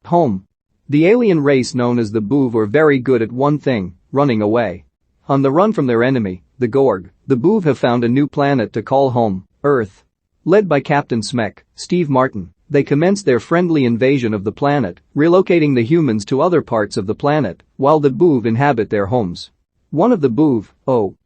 Home. The alien race known as the Boov are very good at one thing, running away. On the run from their enemy, the Gorg, the Boov have found a new planet to call home, Earth. Led by Captain Smek, Steve Martin, they commence their friendly invasion of the planet, relocating the humans to other parts of the planet, while the Boov inhabit their homes. One of the Boov,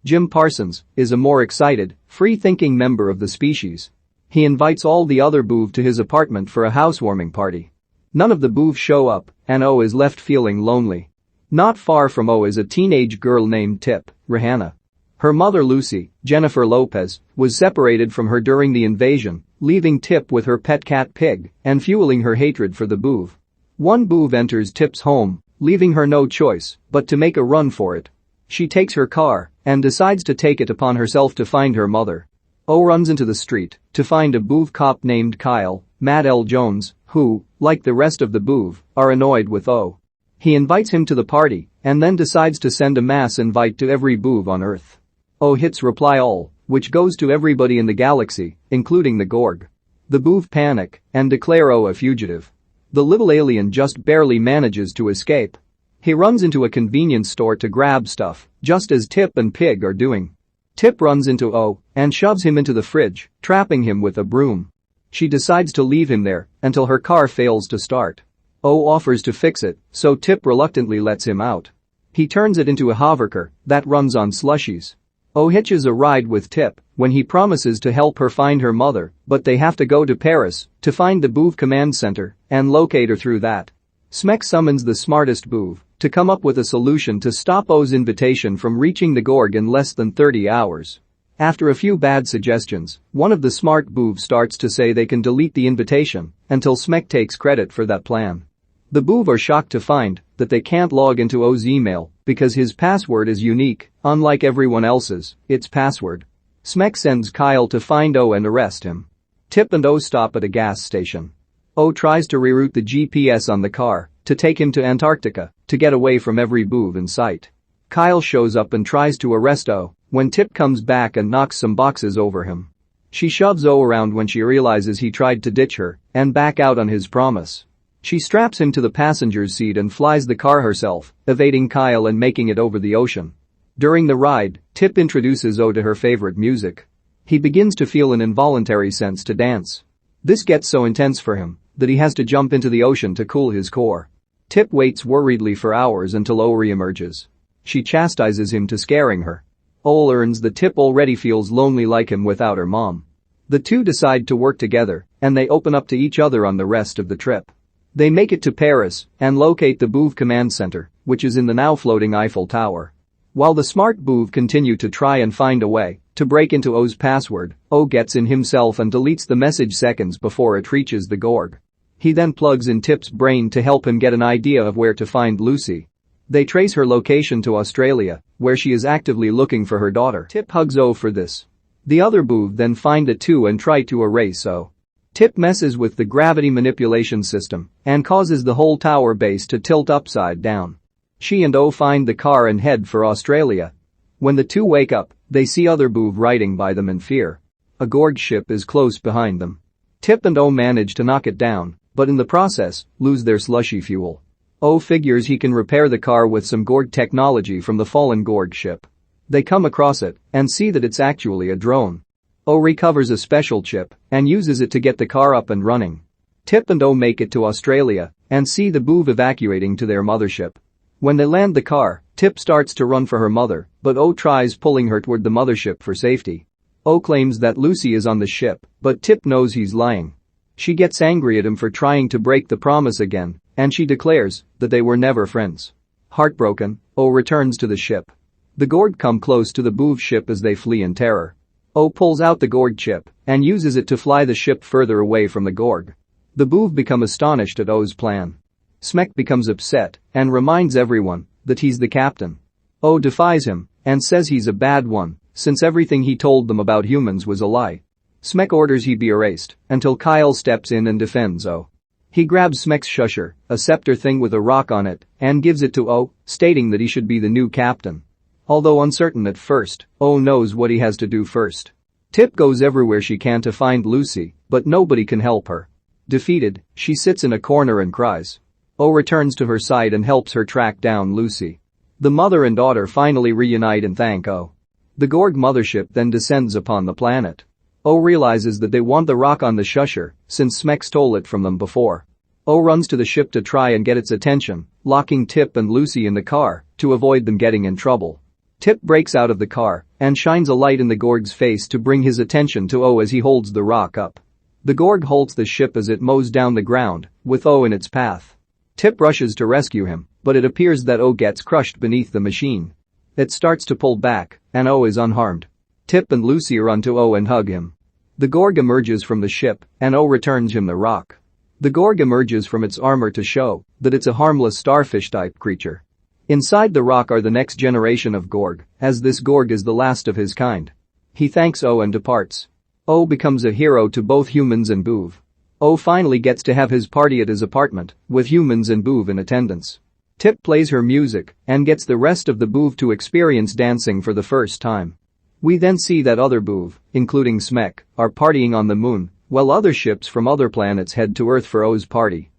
Jim Parsons, is a more excited, free-thinking member of the species. He invites all the other Boov to his apartment for a housewarming party. None of the Boov show up, and O is left feeling lonely. Not far from O is a teenage girl named Tip, Rihanna. Her mother Lucy, Jennifer Lopez, was separated from her during the invasion, leaving Tip with her pet cat Pig and fueling her hatred for the Boov. One Boov enters Tip's home, leaving her no choice but to make a run for it. She takes her car and decides to take it upon herself to find her mother. O runs into the street to find a Boov cop named Kyle, Matt L. Jones, who, like the rest of the Boov, are annoyed with O. He invites him to the party and then decides to send a mass invite to every Boov on Earth. O hits reply all, which goes to everybody in the galaxy, including the Gorg. The Boov panic and declare O a fugitive. The little alien just barely manages to escape. He runs into a convenience store to grab stuff, just as Tip and Pig are doing. Tip runs into O and shoves him into the fridge, trapping him with a broom. She decides to leave him there until her car fails to start. O offers to fix it, so Tip reluctantly lets him out. He turns it into a hovercar that runs on slushies. O hitches a ride with Tip when he promises to help her find her mother, but they have to go to Paris to find the Boov command center and locate her through that. Smek summons the smartest Boov to come up with a solution to stop O's invitation from reaching the Gorg in less than 30 hours. After a few bad suggestions, one of the smart Boov starts to say they can delete the invitation until Smek takes credit for that plan. The Boov are shocked to find that they can't log into O's email because his password is unique, unlike everyone else's, its password. Smek sends Kyle to find O and arrest him. Tip and O stop at a gas station. O tries to reroute the GPS on the car to take him to Antarctica to get away from every Boov in sight. Kyle shows up and tries to arrest O when Tip comes back and knocks some boxes over him. She shoves O around when she realizes he tried to ditch her and back out on his promise. She straps him to the passenger's seat and flies the car herself, evading Kyle and making it over the ocean. During the ride, Tip introduces O to her favorite music. He begins to feel an involuntary sense to dance. This gets so intense for him that he has to jump into the ocean to cool his core. Tip waits worriedly for hours until O re-emerges. She chastises him to scaring her. O learns that Tip already feels lonely like him without her mom. The two decide to work together and they open up to each other on the rest of the trip. They make it to Paris and locate the Boov command center, which is in the now floating Eiffel Tower. While the smart Boov continue to try and find a way to break into O's password, O gets in himself and deletes the message seconds before it reaches the Gorg. He then plugs in Tip's brain to help him get an idea of where to find Lucy. They trace her location to Australia, where she is actively looking for her daughter. Tip hugs O for this. The other Boov then find it too and try to erase O. Tip messes with the gravity manipulation system and causes the whole tower base to tilt upside down. She and O find the car and head for Australia. When the two wake up, they see other Boov riding by them in fear. A Gorg ship is close behind them. Tip and O manage to knock it down, but in the process, lose their slushy fuel. O figures he can repair the car with some Gorg technology from the fallen Gorg ship. They come across it and see that it's actually a drone. O recovers a special chip and uses it to get the car up and running. Tip and O make it to Australia and see the Boov evacuating to their mothership. When they land the car, Tip starts to run for her mother, but O tries pulling her toward the mothership for safety. O claims that Lucy is on the ship, but Tip knows he's lying. She gets angry at him for trying to break the promise again, and she declares that they were never friends. Heartbroken, O returns to the ship. The Gorg come close to the Boov ship as they flee in terror. O pulls out the Gorg chip and uses it to fly the ship further away from the Gorg. The Boov become astonished at O's plan. Smek becomes upset and reminds everyone that he's the captain. O defies him and says he's a bad one since everything he told them about humans was a lie. Smek orders he be erased until Kyle steps in and defends O. He grabs Smek's shusher, a scepter thing with a rock on it, and gives it to O, stating that he should be the new captain. Although uncertain at first, O knows what he has to do first. Tip goes everywhere she can to find Lucy, but nobody can help her. Defeated, she sits in a corner and cries. O returns to her side and helps her track down Lucy. The mother and daughter finally reunite and thank O. The Gorg mothership then descends upon the planet. O realizes that they want the rock on the shusher since Smek stole it from them before. O runs to the ship to try and get its attention, locking Tip and Lucy in the car to avoid them getting in trouble. Tip breaks out of the car and shines a light in the Gorg's face to bring his attention to O as he holds the rock up. The Gorg halts the ship as it mows down the ground, with O in its path. Tip rushes to rescue him, but it appears that O gets crushed beneath the machine. It starts to pull back, and O is unharmed. Tip and Lucy run to O and hug him. The Gorg emerges from the ship, and O returns him the rock. The Gorg emerges from its armor to show that it's a harmless starfish-type creature. Inside the rock are the next generation of Gorg, as this Gorg is the last of his kind. He thanks O and departs. O becomes a hero to both humans and Boov. O finally gets to have his party at his apartment, with humans and Boov in attendance. Tip plays her music and gets the rest of the Boov to experience dancing for the first time. We then see that other Boov, including Smek, are partying on the moon, while other ships from other planets head to Earth for O's party.